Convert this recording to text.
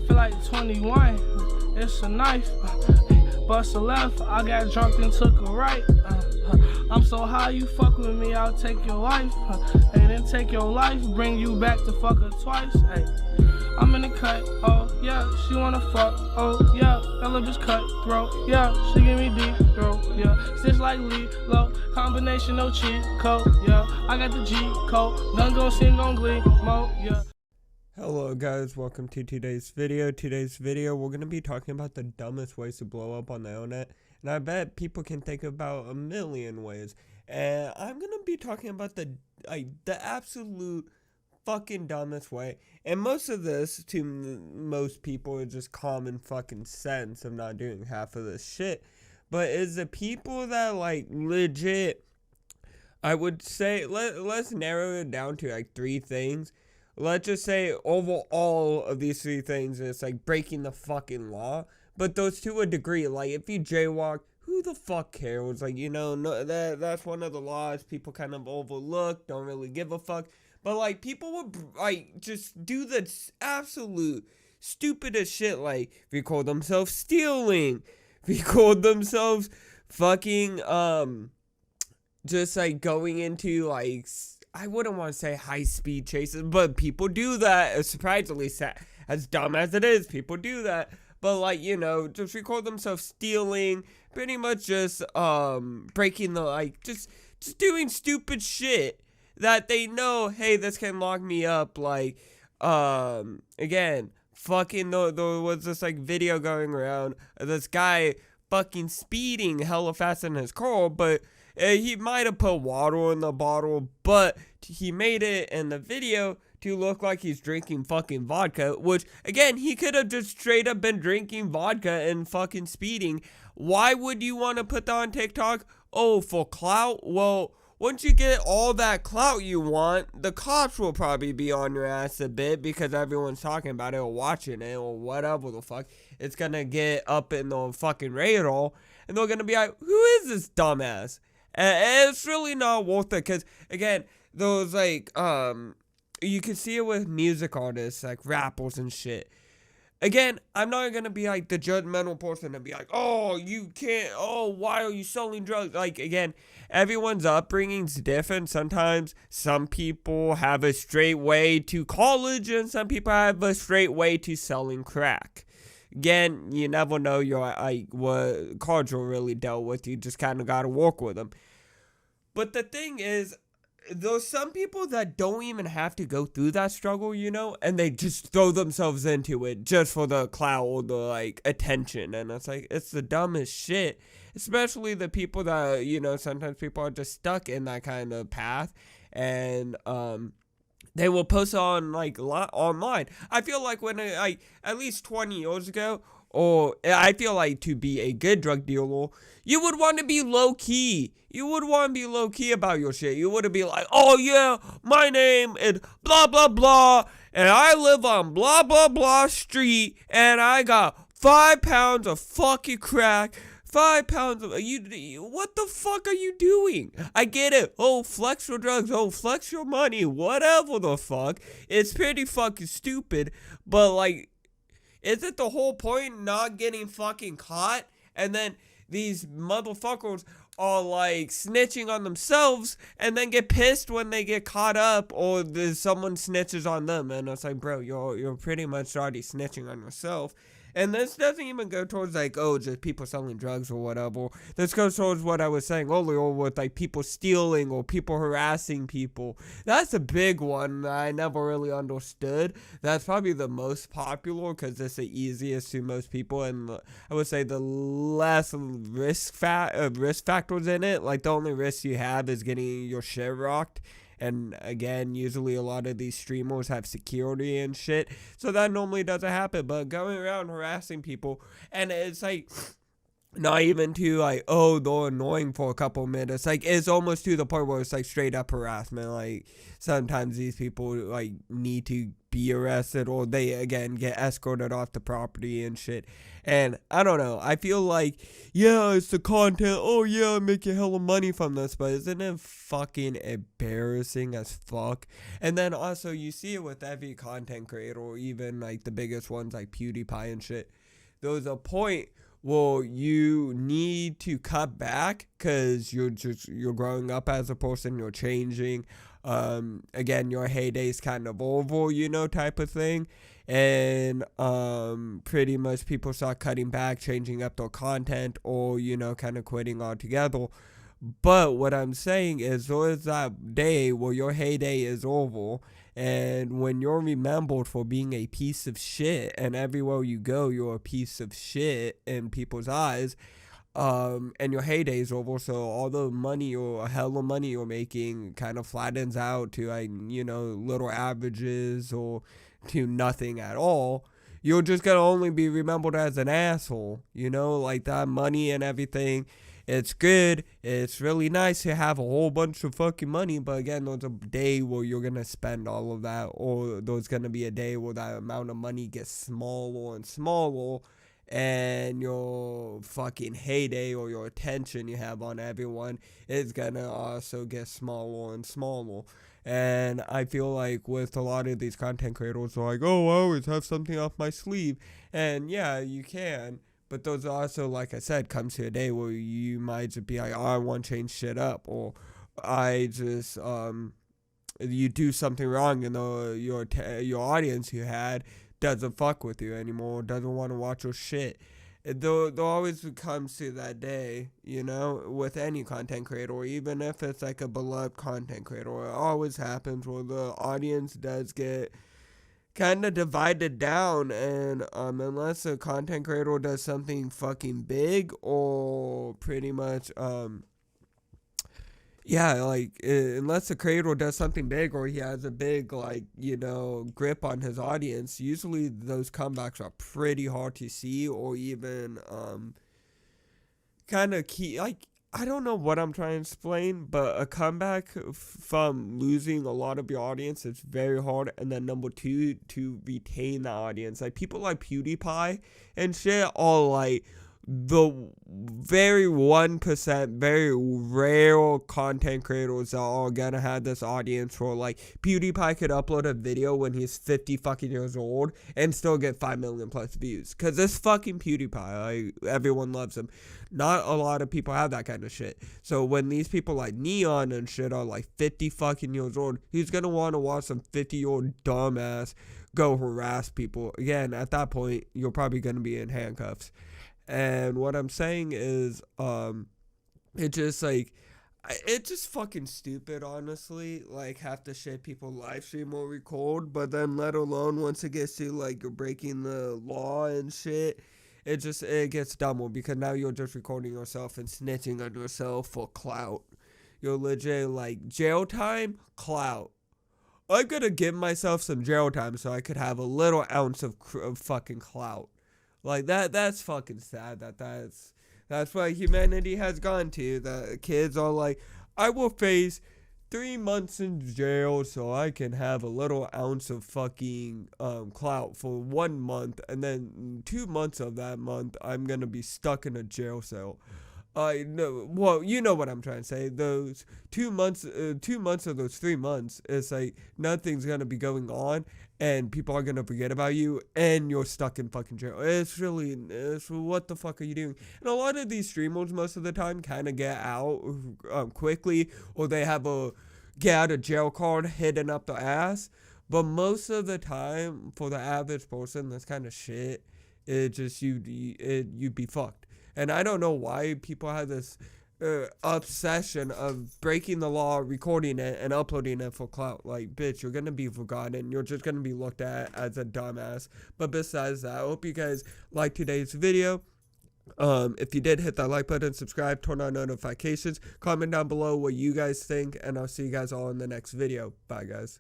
feel like 21. It's a knife. Bust a left. I got drunk and took a right. I'm so high, you fuck with me, I'll take your life. And then take your life, bring you back to fuck her twice. Hey, I'm in the cut. Oh yeah, she wanna fuck. Oh yeah, that little bitch cutthroat. Yeah, she give me deep throat. Yeah, stitch like low, combination no cheat code. Yeah, I got the G code. Done gon' sing on Glee mode. Yeah. Hello guys, welcome to today's video. We're going to be talking about the dumbest ways to blow up on the internet, and I bet people can think about a million ways, and I'm going to be talking about the absolute fucking dumbest way, and most of this to most people is just common fucking sense of not doing half of this shit, but is the people that like legit, I would say, let's narrow it down to like 3 things. Let's just say over all of these 3 things, it's like breaking the fucking law. But those to a degree, like if you jaywalk, who the fuck cares? Like, you know, no, that's one of the laws people kind of overlook, don't really give a fuck. But like people would like just do the absolute stupidest shit, like record themselves stealing, record themselves fucking just like going into like, I wouldn't want to say high-speed chases, but people do that. Surprisingly, as dumb as it is, people do that. But, like, you know, just record themselves stealing, pretty much just, breaking the, like, just doing stupid shit that they know, hey, this can lock me up. Like, again, fucking, there was this, like, video going around of this guy fucking speeding hella fast in his car, but he might have put water in the bottle, but he made it in the video to look like he's drinking fucking vodka, which, again, he could have just straight up been drinking vodka and fucking speeding. Why would you want to put that on TikTok? Oh, for clout? Well, once you get all that clout you want, the cops will probably be on your ass a bit because everyone's talking about it or watching it or whatever the fuck. It's gonna get up in the fucking radar, and they're gonna be like, who is this dumbass? And it's really not worth it, because, again, those, like, you can see it with music artists, like, rappers and shit. Again, I'm not gonna be, like, the judgmental person and be like, oh, you can't, oh, why are you selling drugs? Like, again, everyone's upbringing's different. Sometimes some people have a straight way to college, and some people have a straight way to selling crack. Again, you never know what cards will really dealt with. You just kind of got to work with them. But the thing is, there's some people that don't even have to go through that struggle, you know, and they just throw themselves into it just for the clout or the, like, attention. And it's like, it's the dumbest shit, especially the people that, you know, sometimes people are just stuck in that kind of path, and, they will post on, like, online. I feel like when, at least 20 years ago, or I feel like to be a good drug dealer, you would want to be low-key. You would want to be low-key about your shit. You wouldn't be like, oh, yeah, my name is blah, blah, blah, and I live on blah, blah, blah street, and I got 5 pounds of fucking crack, 5 pounds of, what the fuck are you doing? I get it. Oh, flex your drugs. Oh, flex your money. Whatever the fuck. It's pretty fucking stupid. But, like, isn't the whole point not getting fucking caught? And then these motherfuckers are, like, snitching on themselves and then get pissed when they get caught up or someone snitches on them. And it's like, bro, you're pretty much already snitching on yourself. And this doesn't even go towards, like, oh, just people selling drugs or whatever. This goes towards what I was saying earlier with, like, people stealing or people harassing people. That's a big one that I never really understood. That's probably the most popular because it's the easiest to most people. And I would say the less risk factors in it. Like, the only risk you have is getting your shit rocked. And again, usually a lot of these streamers have security and shit, so that normally doesn't happen. But going around harassing people, and it's like, not even to like, oh, they're annoying for a couple minutes. Like, it's almost to the point where it's like straight up harassment. Like, sometimes these people like need to be arrested, or they again get escorted off the property and shit. And I don't know, I feel like, yeah, it's the content, oh yeah, I'm making hella money from this, but isn't it fucking embarrassing as fuck? And then also you see it with every content creator, or even like the biggest ones like PewDiePie and shit. There's a point well, you need to cut back because you're growing up as a person, you're changing. Again, your heyday is kind of over, you know, type of thing. And pretty much people start cutting back, changing up their content, or, you know, kind of quitting altogether. But what I'm saying is there's that day where your heyday is over, and when you're remembered for being a piece of shit, and everywhere you go, you're a piece of shit in people's eyes, and your heyday is over, so all the money or hella money you're making kind of flattens out to, like, you know, little averages or to nothing at all. You're just gonna only be remembered as an asshole, you know, like that money and everything. It's good. It's really nice to have a whole bunch of fucking money. But again, there's a day where you're going to spend all of that. Or there's going to be a day where that amount of money gets smaller and smaller. And your fucking heyday or your attention you have on everyone is going to also get smaller and smaller. And I feel like with a lot of these content creators, they're like, oh, I always have something off my sleeve. And yeah, you can. But those also, like I said, comes to a day where you might just be like, oh, I want to change shit up. Or I just, you do something wrong and your audience you had doesn't fuck with you anymore, doesn't want to watch your shit. There always comes to that day, you know, with any content creator, or even if it's like a beloved content creator. It always happens where the audience does get kind of divided down, and unless a content creator does something fucking big, or pretty much unless the creator does something big, or he has a big, like, you know, grip on his audience, usually those comebacks are pretty hard to see, or even kind of key, like, I don't know what I'm trying to explain, but a comeback from losing a lot of your audience is very hard. And then number two, to retain the audience. Like, people like PewDiePie and shit are like the very 1%, very rare content creators that are gonna have this audience for, like, PewDiePie could upload a video when he's 50 fucking years old and still get 5 million plus views. Cause this fucking PewDiePie, like, everyone loves him. Not a lot of people have that kind of shit. So when these people like Neon and shit are like 50 fucking years old, he's gonna want to watch some 50-year-old dumbass go harass people. Again, at that point, you're probably gonna be in handcuffs. And what I'm saying is, it's just fucking stupid, honestly. Like, half the shit people live stream or record, but then let alone once it gets to, like, you're breaking the law and shit, it gets dumber, because now you're just recording yourself and snitching on yourself for clout. You're legit, like, jail time, clout. I'm gonna give myself some jail time so I could have a little ounce of fucking clout. Like, that's fucking sad. That's what humanity has gone to. The kids are like, I will face 3 months in jail so I can have a little ounce of fucking clout for 1 month, and then 2 months of that month I'm gonna be stuck in a jail cell. No, well, you know what I'm trying to say. Those 2 months, 2 months of those 3 months, it's like nothing's gonna be going on, and people are gonna forget about you, and you're stuck in fucking jail. It's what the fuck are you doing? And a lot of these streamers, most of the time, kind of get out quickly, or they have a get out of jail card hidden up their ass. But most of the time, for the average person, that's kind of shit. It just you'd be fucked. And I don't know why people have this obsession of breaking the law, recording it, and uploading it for clout. Like, bitch, you're going to be forgotten. You're just going to be looked at as a dumbass. But besides that, I hope you guys liked today's video. If you did, hit that like button, subscribe, turn on notifications, comment down below what you guys think, and I'll see you guys all in the next video. Bye, guys.